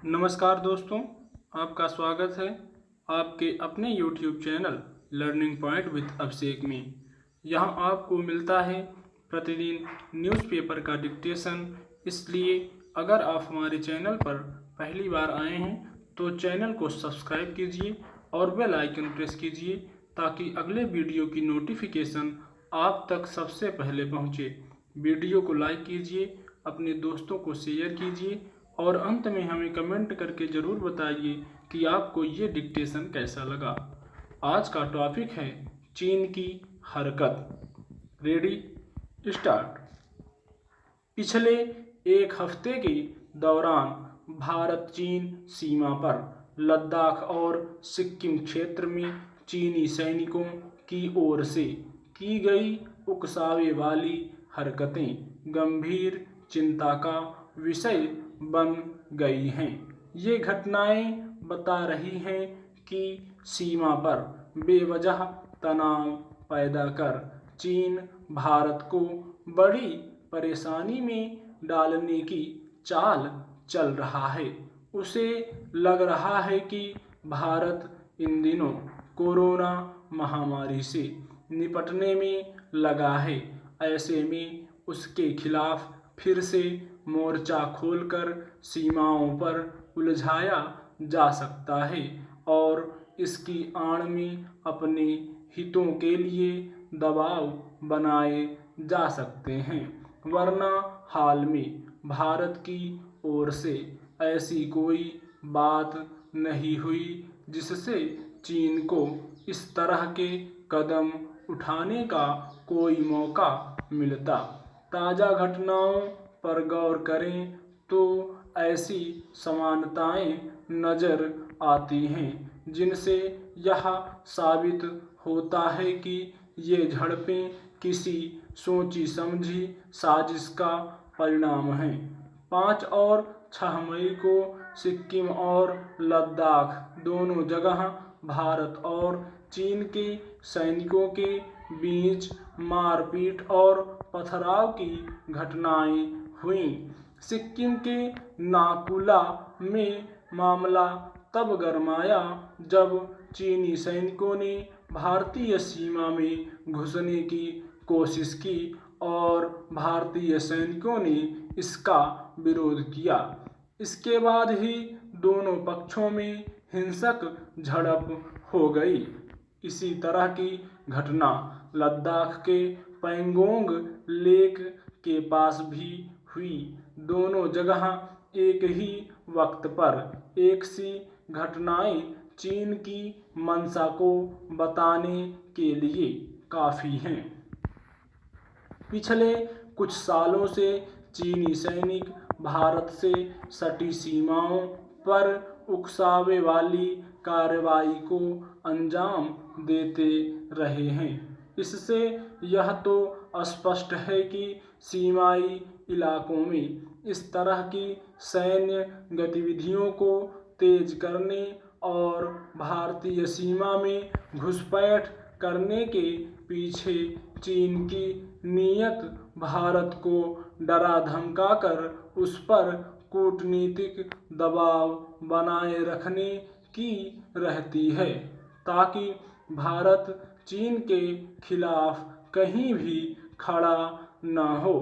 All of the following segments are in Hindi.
नमस्कार दोस्तों, आपका स्वागत है आपके अपने YouTube channel learning point with Abhishek में। यहाँ आपको मिलता है प्रतिदिन न्यूज़पेपर का डिक्टेशन। इसलिए अगर आप हमारे चैनल पर पहली बार आए हैं तो चैनल को सब्सक्राइब कीजिए और बेल आइकन प्रेस कीजिए ताकि अगले वीडियो की नोटिफिकेशन आप तक सबसे पहले पहुँचे। वीडियो को लाइक कीजिए, अपने दोस्तों को शेयर कीजिए और अंत में हमें कमेंट करके ज़रूर बताइए कि आपको ये डिक्टेशन कैसा लगा। आज का टॉपिक है चीन की हरकत। Ready, start. पिछले एक हफ्ते के दौरान भारत चीन सीमा पर लद्दाख और सिक्किम क्षेत्र में चीनी सैनिकों की ओर से की गई उकसावे वाली हरकतें गंभीर चिंता का विषय बन गई हैं। ये घटनाएं बता रही हैं कि सीमा पर बेवजह तनाव पैदा कर चीन भारत को बड़ी परेशानी में डालने की चाल चल रहा है। उसे लग रहा है कि भारत इन दिनों कोरोना महामारी से निपटने में लगा है। ऐसे में उसके खिलाफ फिर से मोर्चा खोलकर सीमाओं पर उलझाया जा सकता है और इसकी आड़ में अपने हितों के लिए दबाव बनाए जा सकते हैं। वरना हाल में भारत की ओर से ऐसी कोई बात नहीं हुई जिससे चीन को इस तरह के कदम उठाने का कोई मौका मिलता। ताज़ा घटनाओं पर गौर करें तो ऐसी समानताएं नज़र आती हैं जिनसे यह साबित होता है कि ये झड़पें किसी सोची समझी साजिश का परिणाम हैं। 5 और 6 मई को सिक्किम और लद्दाख दोनों जगह भारत और चीन के सैनिकों के बीच मारपीट और पथराव की घटनाएं हुईं। सिक्किम के नाकुला में मामला तब गरमाया जब चीनी सैनिकों ने भारतीय सीमा में घुसने की कोशिश की और भारतीय सैनिकों ने इसका विरोध किया। इसके बाद ही दोनों पक्षों में हिंसक झड़प हो गई। इसी तरह की घटना लद्दाख के पैंगोंग लेक के पास भी हुई। दोनों जगह एक ही वक्त पर एक सी घटनाएं चीन की मंशा को बताने के लिए काफ़ी हैं। पिछले कुछ सालों से चीनी सैनिक भारत से सटी सीमाओं पर उकसावे वाली कार्रवाई को अंजाम देते रहे हैं। इससे यह तो स्पष्ट है कि सीमाई इलाकों में इस तरह की सैन्य गतिविधियों को तेज करने और भारतीय सीमा में घुसपैठ करने के पीछे चीन की नीयत भारत को डरा धमकाकर उस पर कूटनीतिक दबाव बनाए रखने की रहती है ताकि भारत चीन के खिलाफ कहीं भी खड़ा न हो।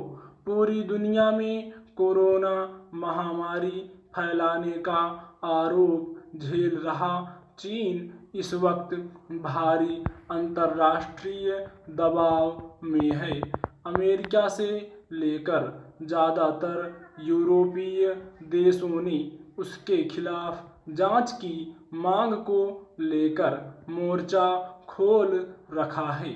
पूरी दुनिया में कोरोना महामारी फैलाने का आरोप झेल रहा चीन इस वक्त भारी अंतर्राष्ट्रीय दबाव में है। अमेरिका से लेकर ज़्यादातर यूरोपीय देशों ने उसके खिलाफ जांच की मांग को लेकर मोर्चा खोल रखा है।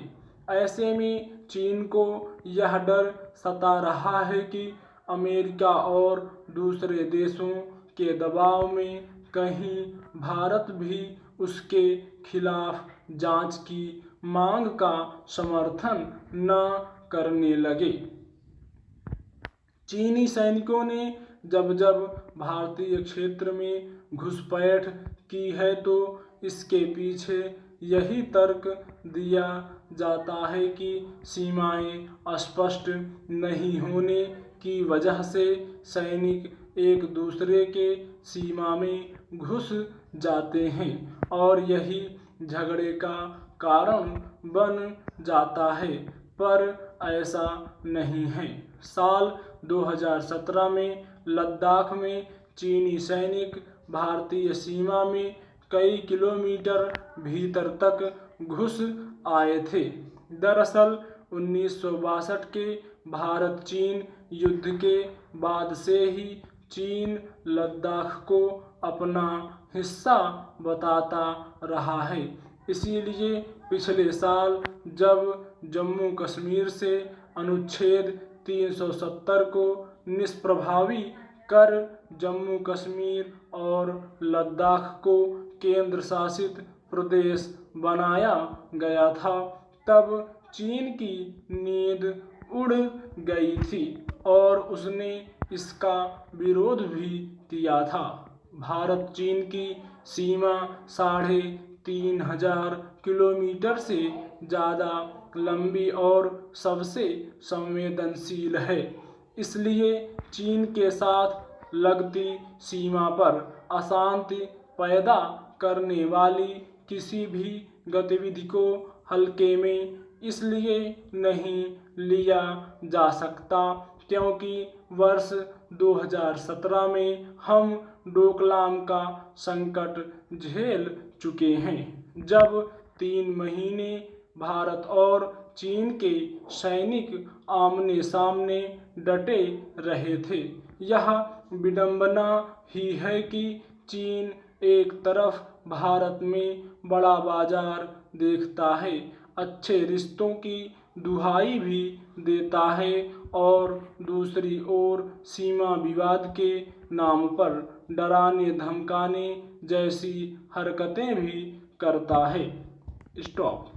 ऐसे में चीन को यह डर सता रहा है कि अमेरिका और दूसरे देशों के दबाव में कहीं भारत भी उसके खिलाफ जांच की मांग का समर्थन न करने लगे। चीनी सैनिकों ने जब जब भारतीय क्षेत्र में घुसपैठ की है तो इसके पीछे यही तर्क दिया जाता है कि सीमाएं स्पष्ट नहीं होने की वजह से सैनिक एक दूसरे के सीमा में घुस जाते हैं और यही झगड़े का कारण बन जाता है, पर ऐसा नहीं है। साल 2017 में लद्दाख में चीनी सैनिक भारतीय सीमा में कई किलोमीटर भीतर तक घुस आए थे। दरअसल 1962 के भारत चीन युद्ध के बाद से ही चीन लद्दाख को अपना हिस्सा बताता रहा है। इसीलिए पिछले साल जब जम्मू कश्मीर से अनुच्छेद 370 को निष्प्रभावी कर जम्मू कश्मीर और लद्दाख को केंद्र शासित प्रदेश बनाया गया था, तब चीन की नींद उड़ गई थी और उसने इसका विरोध भी किया था। भारत चीन की सीमा 3500 किलोमीटर से ज़्यादा लंबी और सबसे संवेदनशील है। इसलिए चीन के साथ लगती सीमा पर अशांति पैदा करने वाली किसी भी गतिविधि को हल्के में इसलिए नहीं लिया जा सकता क्योंकि वर्ष 2017 में हम डोकलाम का संकट झेल चुके हैं, जब 3 महीने भारत और चीन के सैनिक आमने सामने डटे रहे थे। यह विडंबना ही है कि चीन एक तरफ भारत में बड़ा बाजार देखता है, अच्छे रिश्तों की दुहाई भी देता है और दूसरी ओर सीमा विवाद के नाम पर डराने धमकाने जैसी हरकतें भी करता है। स्टॉप।